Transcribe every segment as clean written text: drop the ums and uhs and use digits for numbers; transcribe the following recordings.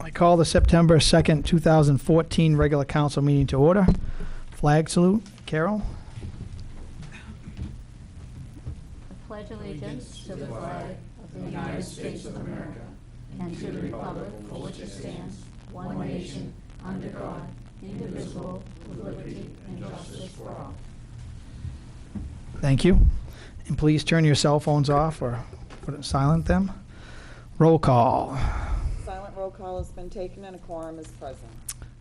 I call the September 2nd, 2014 regular council meeting to order. Flag salute. Carol? Pledge allegiance to the flag of the United States of America and to the republic for which it stands, one nation, under God, indivisible, with liberty and justice for all. Thank you. And please turn your cell phones off or put it silent them. Roll call. Silent roll call has been taken and a quorum is present.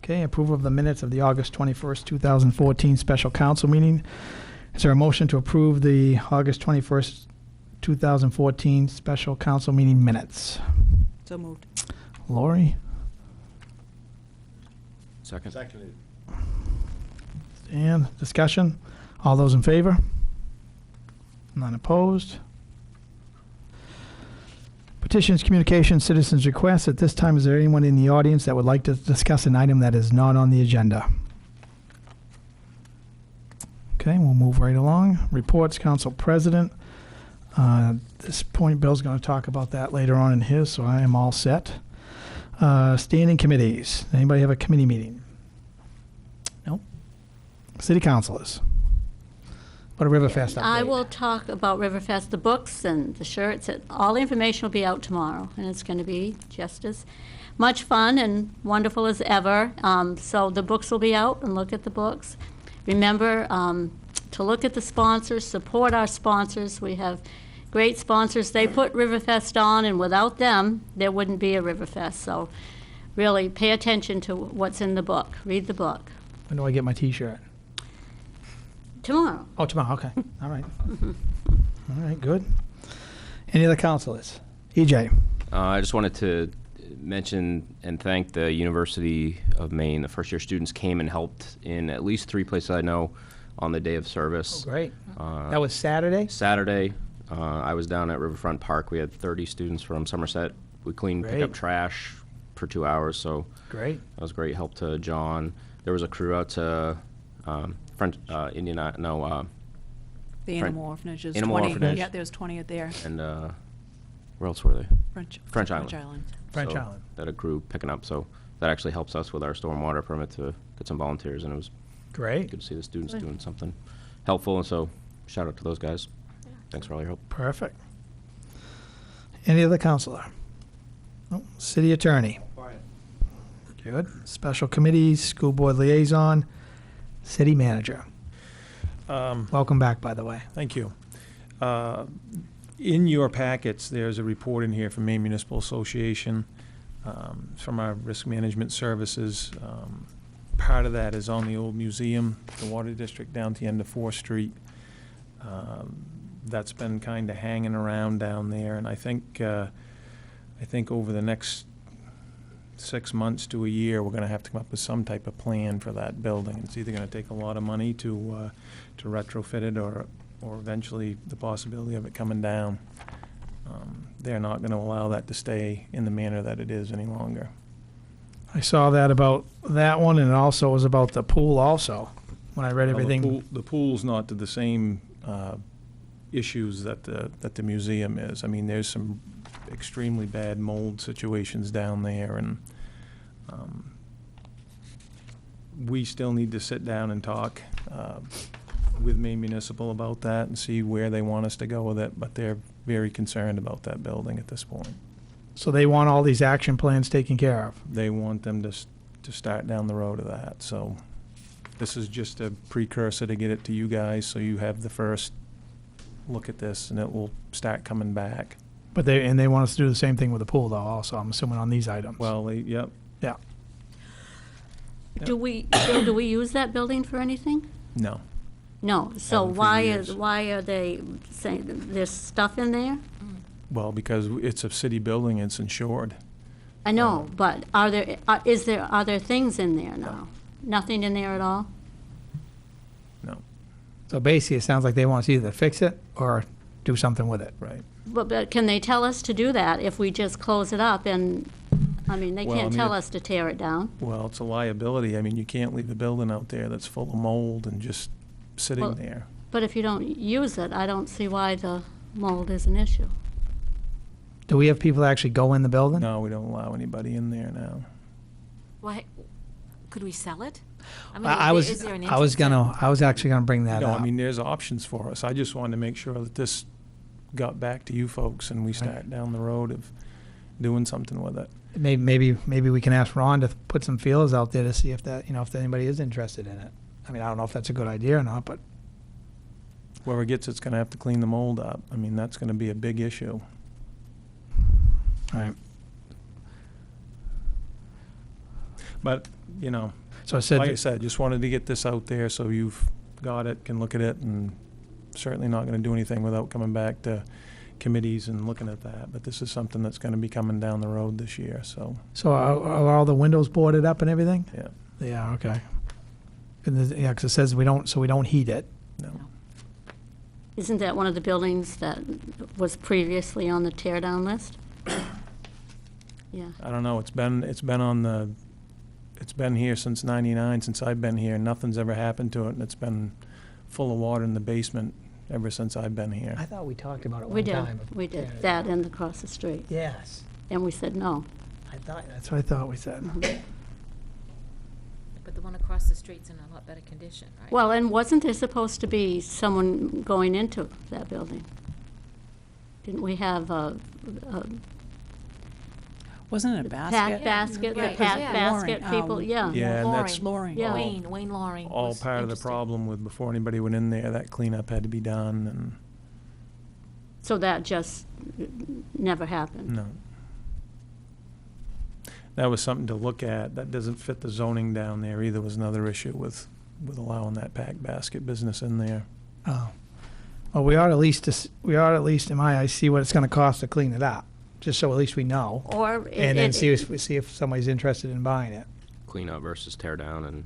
Okay, approval of the minutes of the August 21st, 2014 special council meeting. Is there a motion to approve the August 21st, 2014 special council meeting minutes? So moved. Lori? Second. Seconded. And discussion? All those in favor? None opposed? Petitions, communications, citizens' requests. At this time, is there anyone in the audience that would like to discuss an item that is not on the agenda? Okay, we'll move right along. Reports, Council President. At this point, Bill's going to talk about that later on in his, so I am all set. Standing committees. Anybody have a committee meeting? Nope. City councilors. What a Riverfest update. I will talk about Riverfest, the books and the shirts. All the information will be out tomorrow, and it's going to be just as much fun and wonderful as ever. So the books will be out, and look at the books. Remember to look at the sponsors, support our sponsors. We have great sponsors. They put Riverfest on, and without them, there wouldn't be a Riverfest. So really pay attention to what's in the book. Read the book. When do I get my T-shirt? Tomorrow. Oh, tomorrow. Okay. All right. All right. Good. Any other councilors? EJ. I just wanted to mention and thank the University of Maine. The first-year students came and helped in at least 3 places I know on the day of service. Oh, great. That was Saturday? Saturday, I was down at Riverfront Park. We had 30 students from Somerset. We cleaned, picked up Great. trash for 2 hours, so Great. that was great help to John. There was a crew out to The Animal orphanages. Animal 20, orphanage. Yeah, there's 20 there. and where else were they? French Island. Island. French So Island. that a crew picking up, so that actually helps us with our stormwater permit to get some volunteers, and it was Great. good to see the students Good. doing something helpful, and so shout out to those guys. Thanks for all your help. Perfect. Any other councilor? No. City attorney. Quiet. Good. Special committees, school board liaison, city manager. Welcome back, by the way. Thank you. In your packets, there's a report in here from Maine Municipal Association, from our risk management services. Part of that is on the old museum, the water district down to the end of 4th Street. That's been kind of hanging around down there, and I think over the next 6 months to a year, we're going to have to come up with some type of plan for that building. It's either going to take a lot of money to retrofit it, or eventually the possibility of it coming down. They're not going to allow that to stay in the manner that it is any longer. I saw that about that one, and it also was about the pool also, when I read Well, everything. the pool's not to the same issues that the museum is. I mean, there's some extremely bad mold situations down there, and we still need to sit down and talk with Maine Municipal about that and see where they want us to go with it, but they're very concerned about that building at this point. So they want all these action plans taken care of. They want them to start down the road of that, so this is just a precursor to get it to you guys, so you have the first look at this, and it will start coming back. But they want us to do the same thing with the pool, though, also, I'm assuming, on these items. Well, yep. Yeah. Do we, Bill, do we use that building for anything? No. No. So Haven't for years. why are they saying there's stuff in there? Well, because it's a city building, it's insured. I know, but are there things in there now? Nothing in there at all? No, So basically, it sounds like they want us to either fix it or do something with it. right. But can they tell us to do that if we just close it up and, I mean, they Well, I can't mean, tell it- us to tear it down. Well, it's a liability. I mean, you can't leave a building out there that's full of mold and just sitting Well- there. But if you don't use it, I don't see why the mold is an issue. Do we have people that actually go in the building? No, we don't allow anybody in there now. Why, could we sell it? I mean, I is there an I was interest in- gonna, I was actually gonna bring that No, up. I mean, there's options for us. I just wanted to make sure that this got back to you folks and we start down the road of doing something with it. Maybe we can ask Ron to put some feelers out there to see if that, if anybody is interested in it. I mean, I don't know if that's a good idea or not, but Whoever gets it's gonna have to clean the mold up. I mean, that's gonna be a big issue. all right. But, So I said, like I said, just wanted to get this out there so you've got it, can look at it, and certainly not gonna do anything without coming back to committees and looking at that. But this is something that's gonna be coming down the road this year, so, so are all the windows boarded up and everything? yeah, They are, okay. Yeah, because it says we don't heat it. no. Isn't that one of the buildings that was previously on the tear down list? Yeah. I don't know, it's been here since '99, since I've been here. Nothing's ever happened to it, and it's been full of water in the basement ever since I've been here. I thought we talked about it We did, we did, that and across the street. Yes. And we said no. That's what I thought we said. But the one across the street's in a lot better condition, right? Well, and wasn't there supposed to be someone going into that building? Didn't we have a Wasn't it a pack basket? basket, the Right, pack yeah. basket Loring, people? Yeah. Yeah, and that's Loring. Yeah. Wayne Loring all was part of the interested. problem with before anybody went in there, that cleanup had to be done, and So that just never happened. no. That was something to look at. That doesn't fit the zoning down there either, was another issue with allowing that pack basket business in there. Oh. Well, we ought at least, in my eyes, see what it's gonna cost to clean it up, just so at least we know. Or And then see if somebody's interested in buying it. Clean up versus tear down, and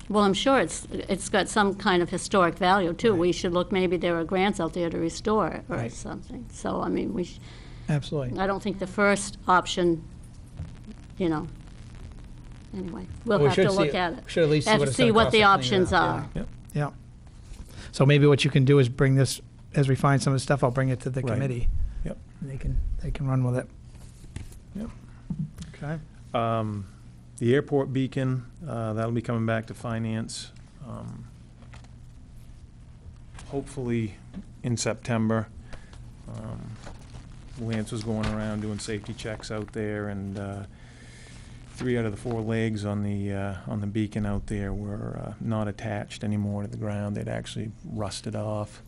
well, I'm sure it's got some kind of historic value too. We should look, maybe there are grants out there to restore it or Right. something. So, I mean, Absolutely. I don't think the first option, anyway, we'll We have to should see look it. at it. Should at least see Have what to it's see gonna what cost the to clean it options up, are. yeah. Yeah. So maybe what you can do is bring this, as we find some of the stuff, I'll bring it to the Right. committee. Yep. And they can run with it. Yep. Okay. The airport beacon, that'll be coming back to finance, hopefully in September. Lance was going around doing safety checks out there, and 3 out of the 4 legs on the beacon out there were not attached anymore to the ground. They'd actually rusted off.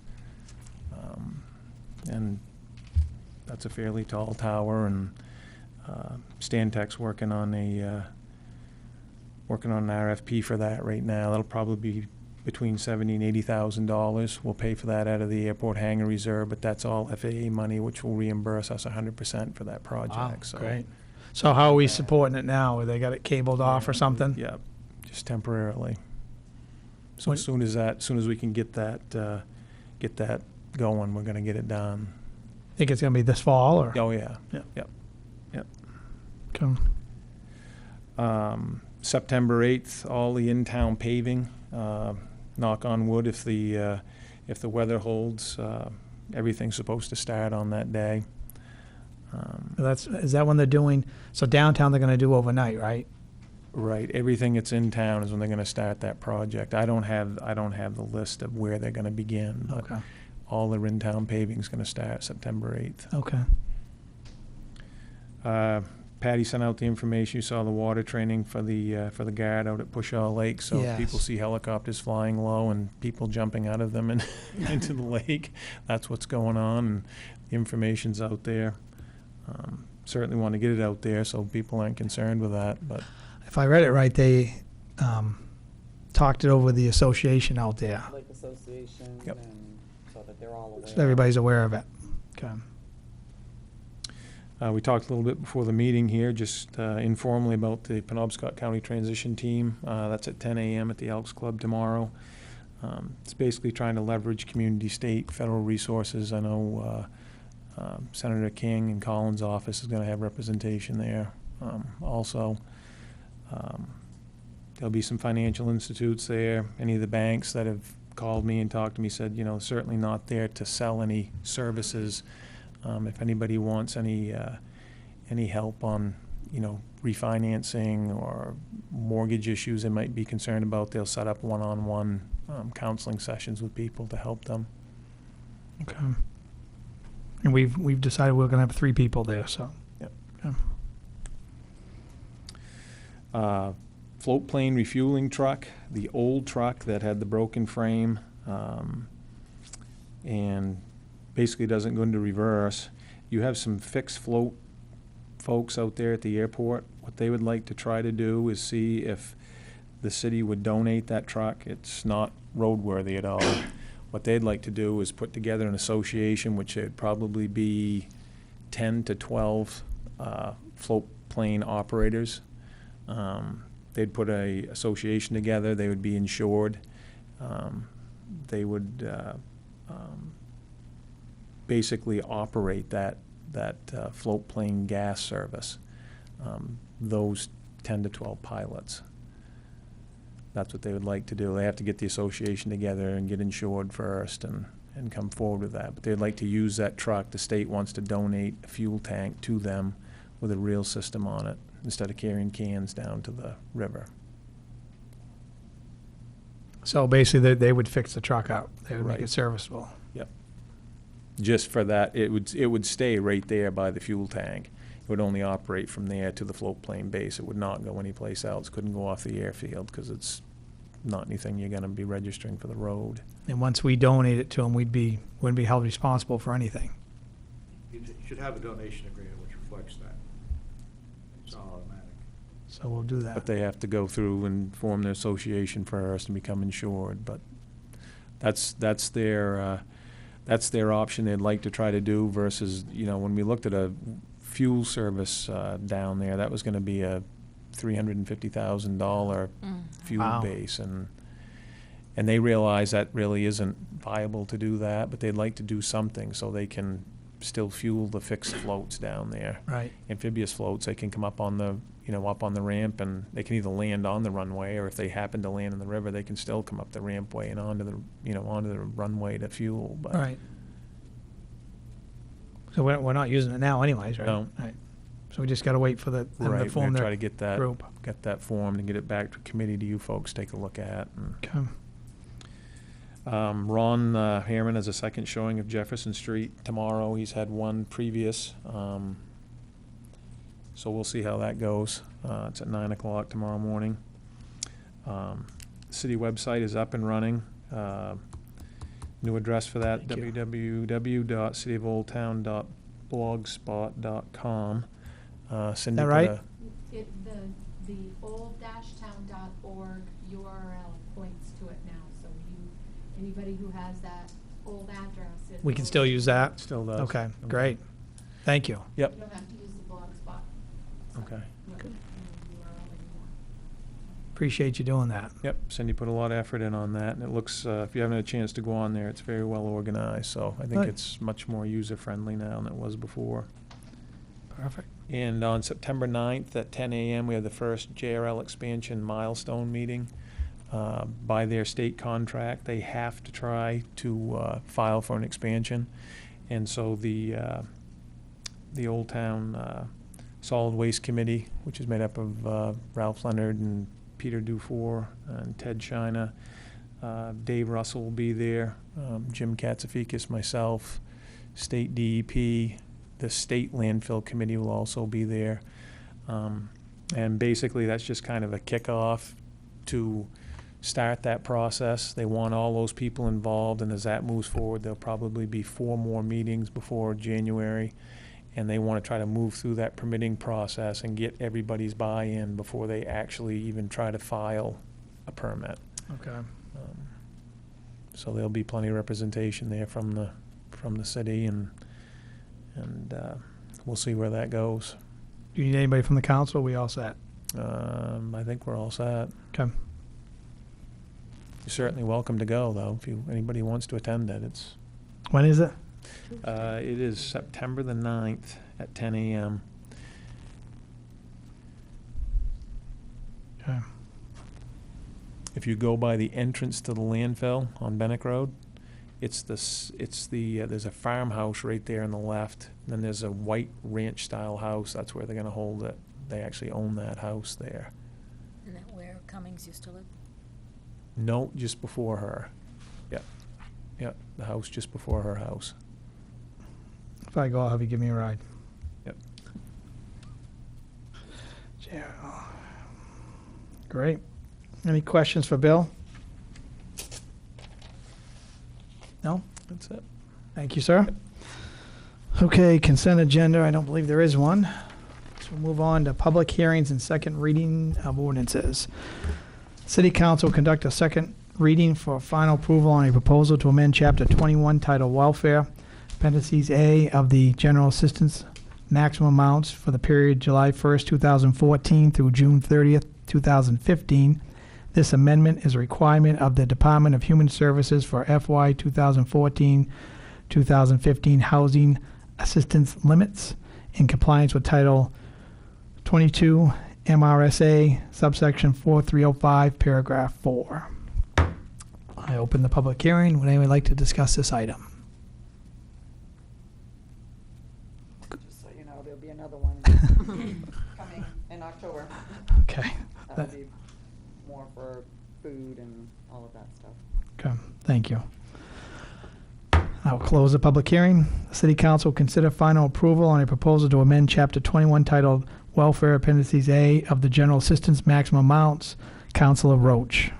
And that's a fairly tall tower, and Stantec's working on an RFP for that right now. That'll probably be between $70,000 and $80,000. We'll pay for that out of the airport hangar reserve, but that's all FAA money, which will reimburse us 100% for that project. So, Great. So how are we supporting it now? They got it cabled off or something? yeah, just temporarily. So When- as soon as we can get that going, we're gonna get it done. Think it's gonna be this fall or? Oh, yeah. Yeah. Yep. Come. September 8th, all the in-town paving, knock on wood, if the weather holds, everything's supposed to start on that day. Is that when they're doing, so downtown they're gonna do overnight, right? Right, everything that's in town is when they're gonna start that project. I don't have the list of where they're gonna begin, but Okay, all the in-town paving's gonna start September 8th. okay. Patty sent out the information. You saw the water training for the guard out at Pushaw Lake. So if people Yes. see helicopters flying low and people jumping out of them and into the lake, that's what's going on. And the information's out there. Certainly want to get it out there so people aren't concerned with that. But If I read it right, they talked it over with the association out there, Lake Association, Yep. and so that they're all aware. so everybody's aware of it. Okay. we talked a little bit before the meeting here, just informally, about the Penobscot County Transition Team. That's at 10 a.m. at the Elks Club tomorrow. It's basically trying to leverage community, state, federal resources. I know Senator King and Collins' office is going to have representation there also. There'll be some financial institutes there. Any of the banks that have called me and talked to me said, certainly not there to sell any services. If anybody wants any help on, refinancing or mortgage issues they might be concerned about, they'll set up one-on-one counseling sessions with people to help them. Okay. And we've decided we're going to have 3 people there, so. Yep. Okay. Float plane refueling truck, the old truck that had the broken frame, and basically doesn't go into reverse. You have some fixed float folks out there at the airport. What they would like to try to do is see if the city would donate that truck. It's not roadworthy at all. What they'd like to do is put together an association, which would probably be 10 to 12 float plane operators. They'd put a association together. They would be insured. They would basically operate that float plane gas service. Those 10 to 12 pilots. That's what they would like to do. They have to get the association together and get insured first and come forward with that. But they'd like to use that truck. The state wants to donate a fuel tank to them with a real system on it instead of carrying cans down to the river. So basically, they would fix the truck out. They would make Right. it serviceable. Yep. Just for that, it would stay right there by the fuel tank. It would only operate from there to the float plane base. It would not go anyplace else. Couldn't go off the airfield because it's not anything you're going to be registering for the road. And once we donate it to them, wouldn't be held responsible for anything. You should have a donation agreement which reflects that. It's not automatic. So we'll do that. But they have to go through and form their association first and become insured. But that's their option they'd like to try to do versus, when we looked at a fuel service down there, that was going to be a $350,000 fuel Wow. base, and they realize that really isn't viable to do that, but they'd like to do something so they can still fuel the fixed floats down there. Right. Amphibious floats, they can come up on the ramp, and they can either land on the runway, or if they happen to land in the river, they can still come up the rampway and onto the runway to fuel. But Right. So we're not using it now anyways, right? No. Right. So we just got to wait for them right, to we're form gonna try their to get that group. formed and get it back to committee to you folks to take a look at. And Okay. Ron Harriman has a second showing of Jefferson Street tomorrow. He's had one previous. So we'll see how that goes. It's at 9 o'clock tomorrow morning. City website is up and running. New address for that, Thank you. www.cityofoldtown.blogspot.com. Cindy That put right? a- The old-town.org URL points to it now, so anybody who has that old address. We can still use that? Still does. Okay, great. Thank you. You don't have to use the blogspot. Okay. URL anymore. Appreciate you doing that. Yep, Cindy put a lot of effort in on that, and it looks, if you haven't had a chance to go on there, it's very well organized, so I think Good. it's much more user-friendly now than it was before. Perfect. And on September 9th at 10 a.m., we have the first JRL expansion milestone meeting. By their state contract, they have to try to file for an expansion, and so the Old Town Solid Waste Committee, which is made up of Ralph Leonard and Peter Dufour and Ted Shina. Dave Russell will be there, Jim Katsafikis, myself, State DEP, the State Landfill Committee will also be there. And basically, that's just kind of a kickoff to start that process. They want all those people involved, and as that moves forward, there'll probably be 4 more meetings before January. And they want to try to move through that permitting process and get everybody's buy-in before they actually even try to file a permit. Okay. So there'll be plenty of representation there from the city, and we'll see where that goes. Do you need anybody from the council? We all set? I think we're all set. Okay. You're certainly welcome to go, though, if anybody wants to attend it. When is it? It is September the 9th at 10 a.m. Okay. If you go by the entrance to the landfill on Benneck Road, there's a farmhouse right there on the left, and then there's a white ranch-style house. That's where they're gonna hold it. They actually own that house there. Isn't that where Cummings used to live? No, just before her. Yep, the house just before her house. If I go, I'll have you give me a ride. Yep. Great. Any questions for Bill? No? That's it. Thank you, sir. Okay, consent agenda. I don't believe there is one. So we'll move on to public hearings and second reading of ordinances. City Council conduct a second reading for final approval on a proposal to amend Chapter 21 titled Welfare, Appendices A of the General Assistance maximum amounts for the period July 1st, 2014 through June 30th, 2015. This amendment is a requirement of the Department of Human Services for FY 2014-2015 housing assistance limits in compliance with Title 22 MRSA subsection 4305 paragraph 4. I open the public hearing. Would anyone like to discuss this item? Just so you know, there'll be another one coming in October. Okay. That'll be more for food and all of that stuff. Okay, thank you. I'll close the public hearing. The City Council consider final approval on a proposal to amend Chapter 21 titled Welfare Appendices A of the General Assistance maximum amounts. Councilor Roach.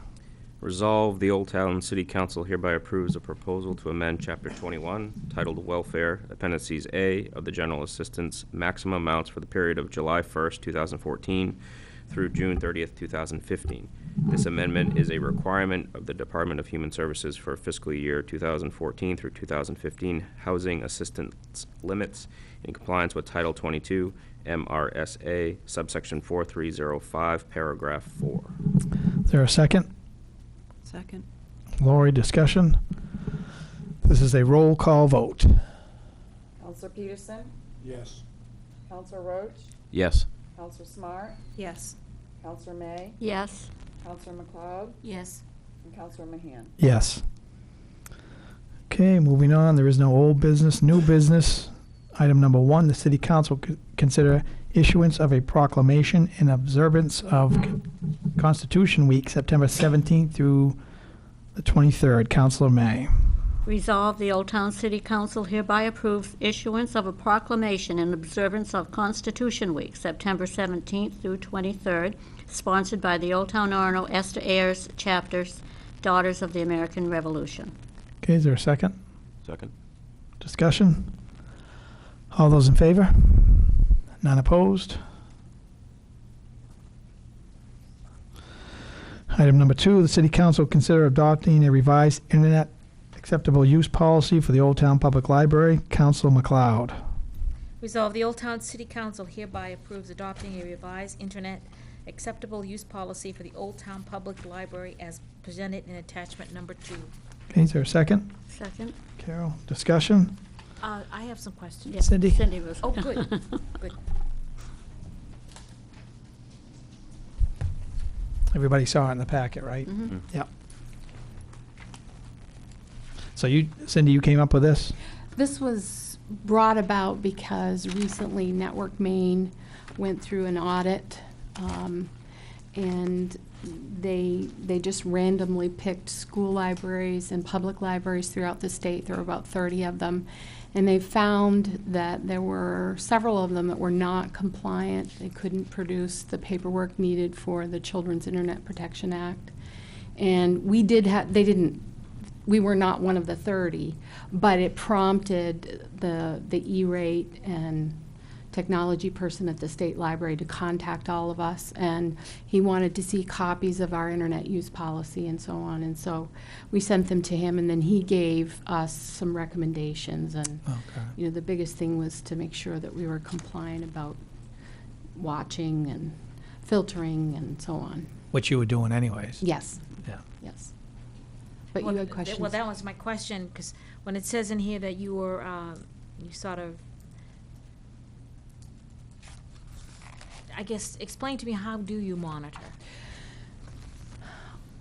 Resolve, the Old Town City Council hereby approves a proposal to amend Chapter 21, titled Welfare, Appendices A of the General Assistance maximum amounts for the period of July 1st, 2014 through June 30th, 2015. This amendment is a requirement of the Department of Human Services for fiscal year 2014 through 2015 housing assistance limits in compliance with Title 22 MRSA subsection 4305 paragraph 4. Is there a second? Second. Lori, discussion? This is a roll call vote. Counselor Peterson? Yes. Counselor Roach? Yes. Counselor Smart? Yes. Counselor May? Yes. Counselor McLeod? Yes. And Counselor Mahan? Yes. Okay, moving on. There is no old business, new business. Item number 1, the City Council consider issuance of a proclamation in observance of Constitution Week, September 17th through the 23rd. Councilor May. Resolve, the Old Town City Council hereby approves issuance of a proclamation in observance of Constitution Week, September 17th through 23rd, sponsored by the Old Town Orono Esther Ayers Chapters, Daughters of the American Revolution. Okay, is there a second? Second. Discussion? All those in favor? None opposed? Item number 2, the City Council consider adopting a revised Internet acceptable use policy for the Old Town Public Library. Councilor McLeod. Resolve, the Old Town City Council hereby approves adopting a revised Internet acceptable use policy for the Old Town Public Library as presented in attachment number 2. Okay, is there a second? Second? Carol, discussion? I have some questions. Yeah, Cindy? Cindy was. Oh, good, good. Everybody saw it in the packet, right? Mhm. Yep. So you, Cindy, you came up with this? This was brought about because recently Network Maine went through an audit, and they just randomly picked school libraries and public libraries throughout the state. There were about 30 of them. And they found that there were several of them that were not compliant. They couldn't produce the paperwork needed for the Children's Internet Protection Act. And we did have, they didn't, we were not one of the 30, but it prompted the E-rate and technology person at the state library to contact all of us, and he wanted to see copies of our internet use policy and so on. And so we sent them to him, and then he gave us some recommendations. And you know, the biggest thing was to make sure that we were compliant about watching and filtering and so on. What you were doing anyways. Yes. Yeah. Yes. But Well, you had questions. Well, that was my question, because when it says in here that you were, you sort of, I guess, explain to me, how do you monitor?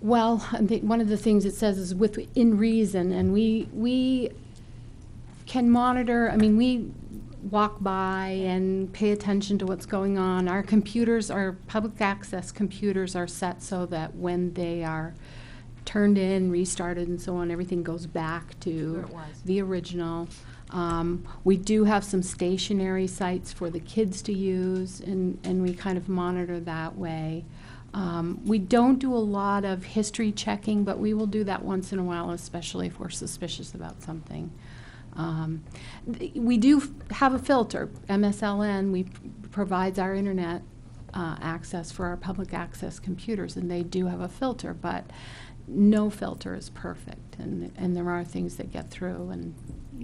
Well, one of the things it says is within reason, and we can monitor, I mean, we walk by and pay attention to what's going on. Our computers, our public access computers are set so that when they are turned in, restarted and so on, everything goes back Where to it was. the original. We do have some stationary sites for the kids to use, and we kind of monitor that way. We don't do a lot of history checking, but we will do that once in a while, especially if we're suspicious about something. We do have a filter. MSLN provides our internet access for our public access computers, and they do have a filter, but no filter is perfect, and there are things that get through. And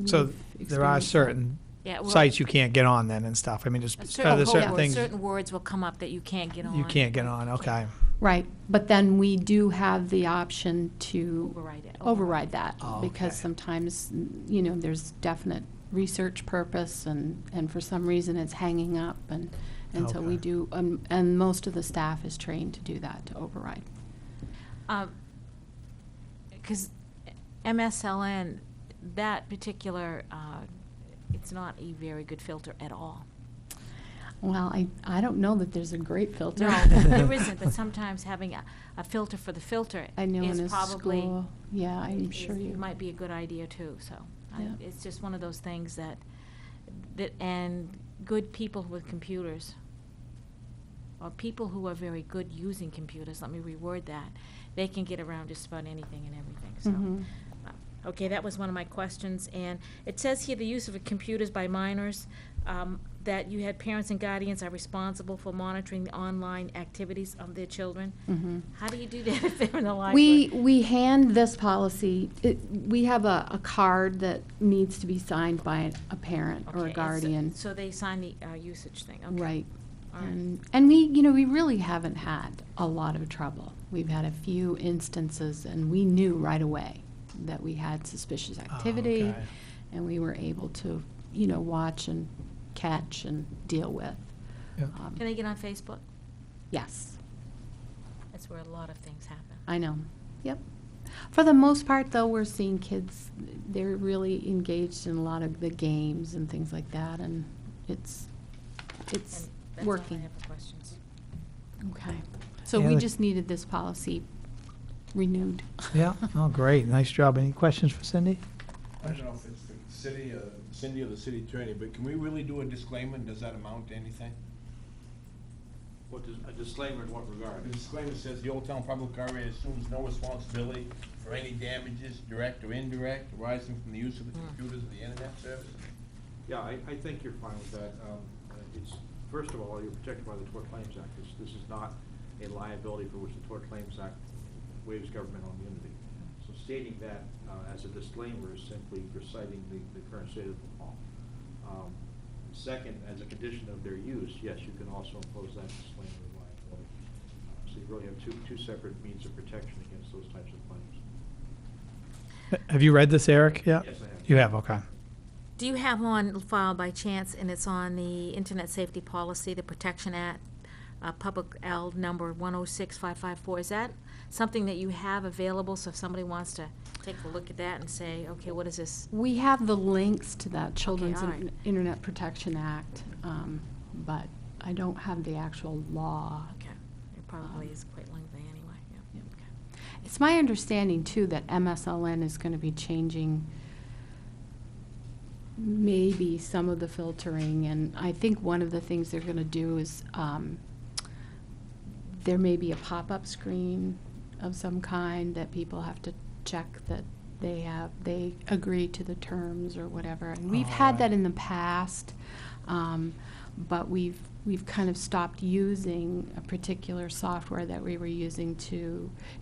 So we've there are experienced that. certain Yeah, well, sites you can't get on then and stuff. I mean, just certain there's certain things certain words will come up that you can't get on. you can't get on. Okay. Right, but then we do have the option to Override it. override that, Oh, because okay. sometimes, there's definite research purpose, and for some reason it's hanging up, and so we Okay. do, and most of the staff is trained to do that, to override. Because MSLN, that particular, it's not a very good filter at all. Well, I don't know that there's a great filter. No, there isn't, but sometimes having a filter for the filter I know in is a probably. school, yeah, I'm sure It you. might be a good idea too, so. Yeah. It's just one of those things and good people with computers, or people who are very good using computers, let me reword that, they can get around just about anything and everything, so. Mhm. Okay, that was one of my questions, and it says here the use of computers by minors, that you had parents and guardians are responsible for monitoring the online activities of their children. Mhm. How do you do that if they're in the library? We hand this policy, we have a card that needs to be signed by a parent or Okay, a and guardian. So they sign the usage thing, okay. Right. All right. And we really haven't had a lot of trouble. We've had a few instances, and we knew right away that we had suspicious activity, okay. and we were able to, watch and catch and deal with. Yeah. Can they get on Facebook? Yes, That's where a lot of things happen. I know. Yep. For the most part, though, we're seeing kids, they're really engaged in a lot of the games and things like that, and it's And that's all I working. have for questions. Okay. So Any we other- just needed this policy renewed. Yeah. Oh, great. Nice job. Any questions for Cindy? I don't know if it's the city, Cindy or the city attorney, but can we really do a disclaimer, and does that amount to anything? What does, a disclaimer in what regard? The disclaimer says the Old Town Public Library assumes no responsibility for any damages, direct or indirect, arising from the use of the computers or the internet service. Yeah, I think you're fine with that. It's, first of all, you're protected by the Tort Claims Act. This is not a liability for which the Tort Claims Act waives governmental immunity. So stating that as a disclaimer is simply reciting the current state of the law. Second, as a condition of their use, yes, you can also impose that disclaimer of liability. So you really have two separate means of protection against those types of claims. Have you read this, Eric? Yeah. Yes, I have. You have. Okay. Do you have one filed by chance, and it's on the Internet Safety Policy, the Protection Act, Public L number 106554? Is that something that you have available, so if somebody wants to take a look at that and say, okay, what is this? We have the links to that Children's all right. Internet Protection Act, but I don't have the actual law. Okay, it probably is quite lengthy anyway, yeah. Yep. Okay. It's my understanding, too, that MSLN is going to be changing maybe some of the filtering, and I think one of the things they're going to do is there may be a pop-up screen of some kind that people have to check that they agree to the terms or whatever. And we've had that in the past, but we've kind of stopped using a particular software that we were using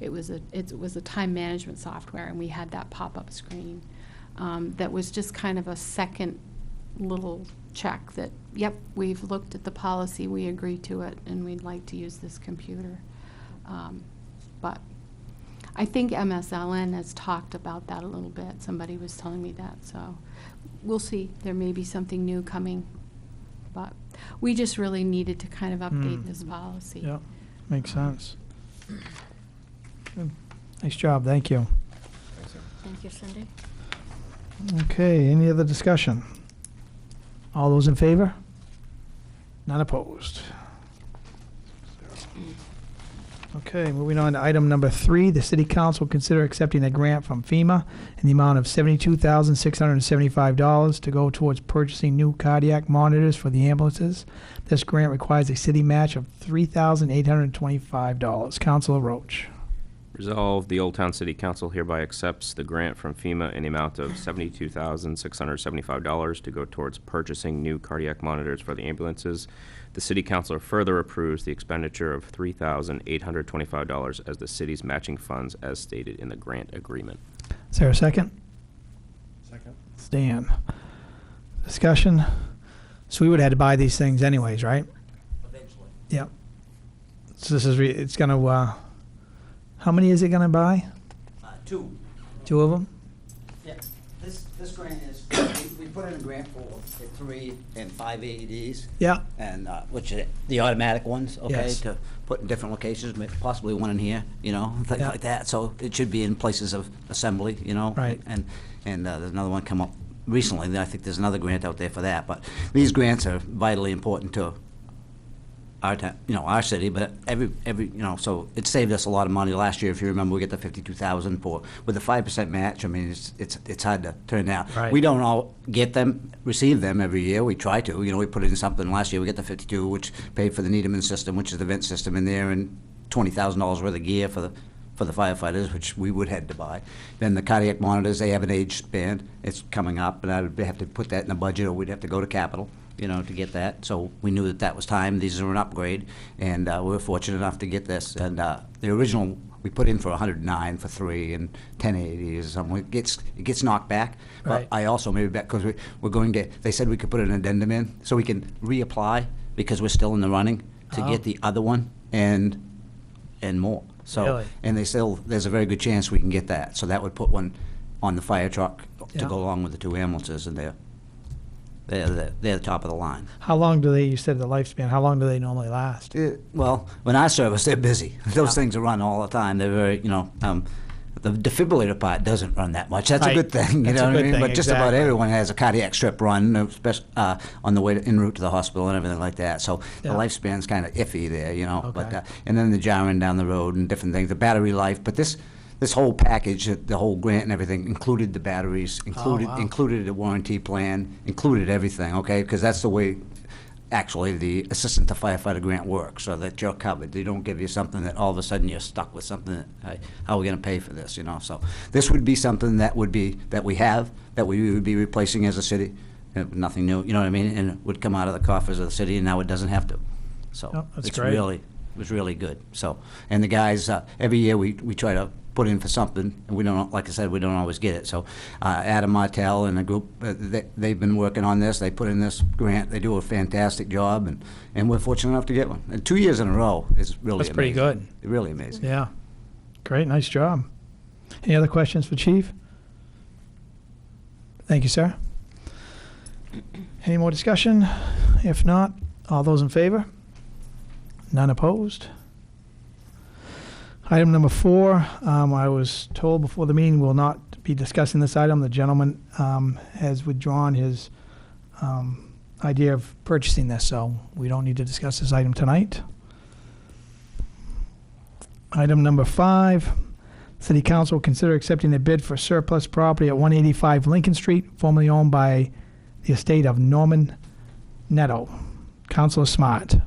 it was a time management software, and we had that pop-up screen that was just kind of a second little check that, yep, we've looked at the policy, we agree to it, and we'd like to use this computer. But I think MSLN has talked about that a little bit. Somebody was telling me that, so we'll see. There may be something new coming, but we just really needed to kind of update this policy. Yeah. Makes sense. Good. Nice job, thank you. Thank you, Cindy. Okay, any other discussion? All those in favor? None opposed. Okay, moving on to item number 3, the city council will consider accepting a grant from FEMA in the amount of $72,675 to go towards purchasing new cardiac monitors for the ambulances. This grant requires a city match of $3,825. Councilor Roach. Resolved, the Old Town City Council hereby accepts the grant from FEMA in the amount of $72,675 to go towards purchasing new cardiac monitors for the ambulances. The City Council further approves the expenditure of $3,825 as the city's matching funds as stated in the grant agreement. Is there a second? Second. Stan. Discussion? So we would have had to buy these things anyways, right? Eventually. Yep. So this is, it's gonna, how many is it gonna buy? 2. 2 of them? Yeah, this grant is, we put in a grant for 3 and 5 AEDs. Yeah. And, which are the automatic ones, okay? Yes. To put in different locations, possibly one in here, you know, things Yeah. like that. So it should be in places of assembly, you know? Right. And there's another one come up recently, I think there's another grant out there for that. But these grants are vitally important to our town, you know, our city, but every, you know, so it saved us a lot of money last year. If you remember, we get the 52,000 for, with the 5% match. I mean, it's hard to turn down. Right. We don't all receive them every year. We try to, you know, we put in something last year. We get the 52, which paid for the Needham system, which is the vent system in there, and $20,000 worth of gear for the firefighters, which we would have to buy. Then the cardiac monitors, they have an age span. It's coming up, and I would have to put that in the budget, or we'd have to go to capital, you know, to get that. So we knew that was time. These are an upgrade, and we were fortunate enough to get this. And the original we put in for 109 for 3 and 1080 or something. It gets knocked back. Right. But I also maybe back because we're going to. They said we could put an addendum in so we can reapply because we're still in the running to get the other one and more. So Really? and there's a very good chance we can get that. So that would put one on the fire truck Yeah. to go along with the 2 ambulances, and they're the top of the line. How long do they, you said the lifespan, how long do they normally last? Well, when I service, they're busy. Those things are run all the time. They're very, you know, the defibrillator part doesn't run that much. That's Right. a good thing, you That's know a what I good mean? thing, But just about exactly. everyone has a cardiac strip run, on the way en route to the hospital and everything like that. So Yeah. the lifespan's kind of iffy there, you know. Okay. But and then the jarring down the road and different things, the battery life. But this whole package, the whole grant and everything, included the batteries, wow. included the warranty plan, included everything, okay? Because that's the way, actually, the assistant to firefighter grant works, so that you're covered. They don't give you something that all of a sudden you're stuck with something that, hey, how are we going to pay for this, you know? So this would be something that we would be replacing as a city, nothing new, you know what I mean? And it would come out of the coffers of the city, and now it doesn't have to. So Oh, that's it's great. it was really good. So, and the guys, every year we try to put in for something, and we don't, like I said, we don't always get it. So Adam Martell and a group, they've been working on this. They put in this grant. They do a fantastic job, and we're fortunate enough to get one. And 2 years in a row is really That's pretty amazing. good. Really amazing. Yeah. Great, nice job. Any other questions for Chief? Thank you, sir. Any more discussion? If not, all those in favor? None opposed? Item number 4, I was told before the meeting we'll not be discussing this item. The gentleman has withdrawn his idea of purchasing this, so we don't need to discuss this item tonight. Item number 5, City Council will consider accepting a bid for surplus property at 185 Lincoln Street, formerly owned by the estate of Norman Netto. Councilor Smart.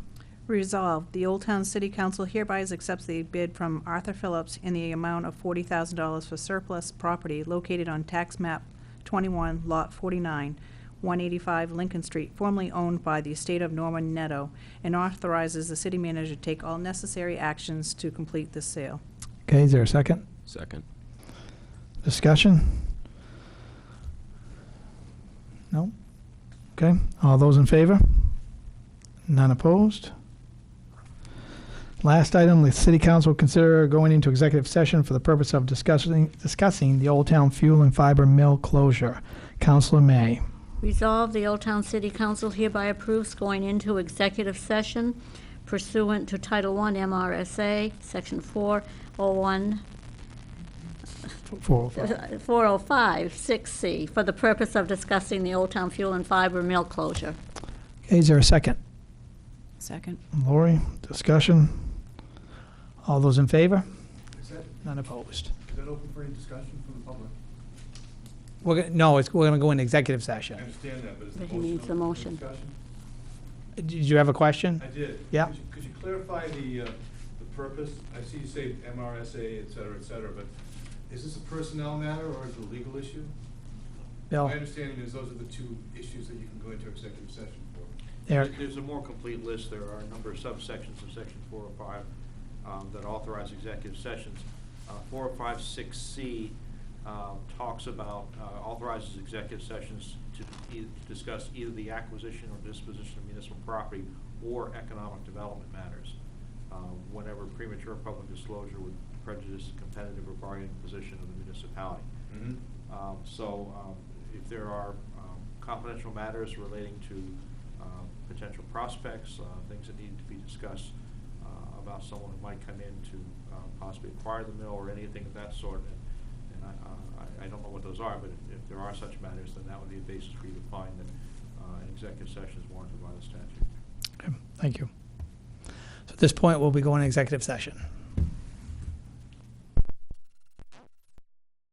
Resolved, the Old Town City Council hereby accepts the bid from Arthur Phillips in the amount of $40,000 for surplus property located on tax map 21, lot 49, 185 Lincoln Street, formerly owned by the estate of Norman Netto, and authorizes the city manager to take all necessary actions to complete this sale. Okay, is there a second? Second. Discussion? No? Okay, all those in favor? None opposed? Last item, the City Council will consider going into executive session for the purpose of discussing the Old Town Fuel and Fiber Mill closure. Councilor May. Resolved, the Old Town City Council hereby approves going into executive session pursuant to Title I MRSA, Section 401, 405. 405, 6C, for the purpose of discussing the Old Town Fuel and Fiber mill closure. Okay, is there a second? Second. Lori, discussion? All those in favor? Is that, None opposed. is that open for any discussion from the public? No, we're going to go in executive session. understand that, but is But he needs a motion. Did you have a question? I did. Yeah. Could you clarify the purpose? I see you say MRSA, et cetera, but is this a personnel matter or is it a legal issue? Bill? My understanding is those are the two issues that you can go into executive session for. Eric? There's a more complete list. There are a number of subsections of section 405 that authorize executive sessions. 405-6C talks about, authorizes executive sessions to discuss either the acquisition or disposition of municipal property or economic development matters, whenever premature public disclosure would prejudice the competitive or bargaining position of the municipality. If there are confidential matters relating to potential prospects, things that need to be discussed about someone who might come in to possibly acquire the mill or anything of that sort, and I don't know what those are, but if there are such matters, then that would be a basis for you to find that an executive session is warranted by the statute. Okay, thank you. So at this point, we'll be going to executive session.